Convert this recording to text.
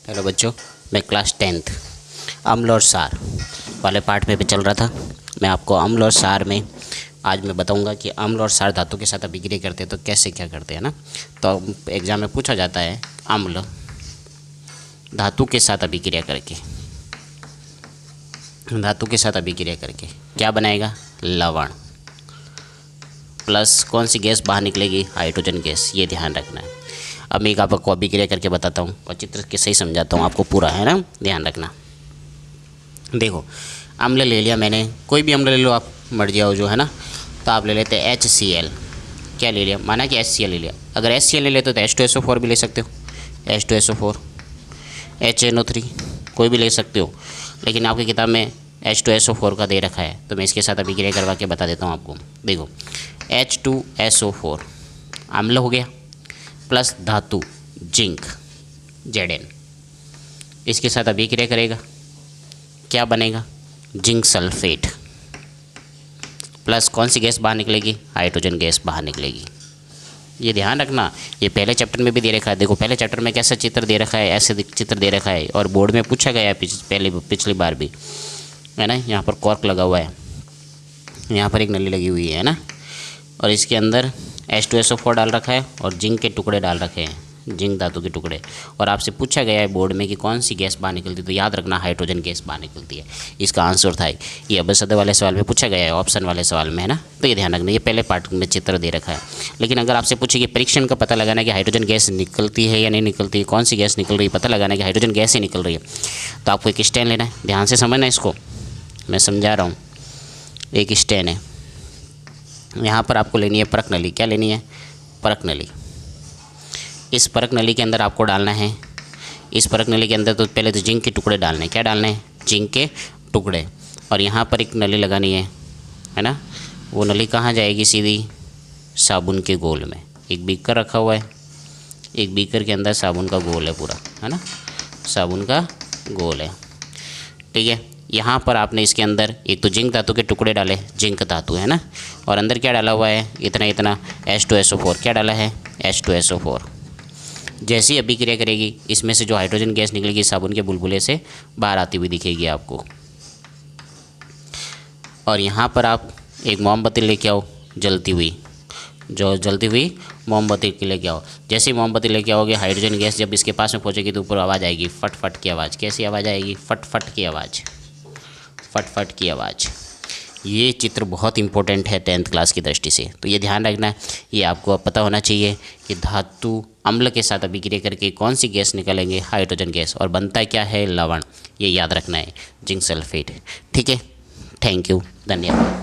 Hello बच्चों, मैं class 10th अम्ल और क्षार वाले पार्ट में भी चल रहा था। मैं आपको अम्ल और क्षार में आज मैं बताऊंगा कि अम्ल और क्षार धातु के साथ अभिक्रिया करते हैं तो कैसे क्या करते हैं ना। तो एग्ज़ाम में पूछा जाता है अम्ल धातु के साथ अभिक्रिया करके, धातु के साथ अभिक्रिया करके क्या बनाएगा, लवण प्लस कौन सी गैस बाहर निकलेगी, हाइड्रोजन गैस। ये ध्यान रखना है। अब मैं आपको अभिक्रिया करके बताता हूँ और चित्र के सही समझाता हूँ आपको पूरा, है ना, ध्यान रखना। देखो अम्ल ले लिया मैंने, कोई भी अम्ल ले लो आप, मर्जी आओ जो है ना। तो आप ले लेते हैं HCl। क्या ले लिया, माना कि HCl ले लिया। अगर HCl ले लेते हो तो H2SO4 भी ले सकते हो, H2SO4, HNO3 कोई भी ले सकते हो। लेकिन आपकी किताब में H2SO4 का दे रखा है तो मैं इसके साथ अभिक्रिया करवा के बता देता हूँ आपको। देखो H2SO4 अम्ल हो गया प्लस धातु जिंक Zn, इसके साथ अभिक्रिया करेगा, क्या बनेगा, जिंक सल्फेट प्लस कौन सी गैस बाहर निकलेगी, हाइड्रोजन गैस बाहर निकलेगी। ये ध्यान रखना, ये पहले चैप्टर में भी दे रखा है। देखो पहले चैप्टर में कैसा चित्र दे रखा है, ऐसे चित्र दे रखा है और बोर्ड में पूछा गया है पिछली बार भी, है ना। यहाँ पर कॉर्क लगा हुआ है, यहाँ पर एक नली लगी हुई है ना, और इसके अंदर H2SO4 डाल रखा है और जिंक के टुकड़े डाल रखे हैं, जिंक धातु के टुकड़े। और आपसे पूछा गया है बोर्ड में कि कौन सी गैस बाहर निकलती है, तो याद रखना हाइड्रोजन गैस बाहर निकलती है। इसका आंसर था ये अबसद वाले सवाल में पूछा गया है, ऑप्शन वाले सवाल में, है ना। तो ये ध्यान रखना, ये पहले पार्ट में चित्र दे रखा है। लेकिन अगर आपसे पूछे कि परीक्षण का पता लगाना कि हाइड्रोजन गैस निकलती है या नहीं निकलती है, कौन सी गैस निकल रही है, पता लगाना कि हाइड्रोजन गैस ही निकल रही है, तो आपको एक स्टैंड लेना है। ध्यान से समझना इसको, मैं समझा रहा हूँ। एक स्टैंड है, यहाँ पर आपको लेनी है परख नली। क्या लेनी है, परख नली। इस परख नली के अंदर आपको डालना है, इस परख नली के अंदर तो पहले तो जिंक के टुकड़े डालने हैं। क्या डालने हैं, जिंक के टुकड़े। और यहाँ पर एक नली लगानी है ना। वो नली कहाँ जाएगी, सीधी साबुन के गोल में। एक बीकर रखा हुआ है, एक बीकर के अंदर साबुन का गोल है पूरा, है ना, साबुन का गोल है, ठीक है। यहाँ पर आपने इसके अंदर एक तो जिंक धातु के टुकड़े डाले, जिंक धातु है ना, और अंदर क्या डाला हुआ है, इतना H2SO4। क्या डाला है, H2SO4। जैसी अभिक्रिया करेगी इसमें से जो हाइड्रोजन गैस निकलेगी साबुन के बुलबुले से बाहर आती हुई दिखेगी आपको। और यहाँ पर आप एक मोमबत्ती लेके आओ जलती हुई, जो जलती हुई मोमबत्ती के लेके आओ। जैसे ही मोमबत्ती लेके आओगे, हाइड्रोजन गैस जब इसके पास में पहुँचेगी तो ऊपर आवाज़ आएगी, फट फट की आवाज़। कैसी आवाज़ आएगी, फट फट की आवाज़, फट फट की आवाज़। ये चित्र बहुत इंपॉर्टेंट है 10th क्लास की दृष्टि से, तो ये ध्यान रखना है। ये आपको पता होना चाहिए कि धातु अम्ल के साथ अभिक्रिया करके कौन सी गैस निकलेंगे, हाइड्रोजन गैस, और बनता क्या है, लवण। ये याद रखना है, जिंक सल्फेट। ठीक है, थैंक यू, धन्यवाद।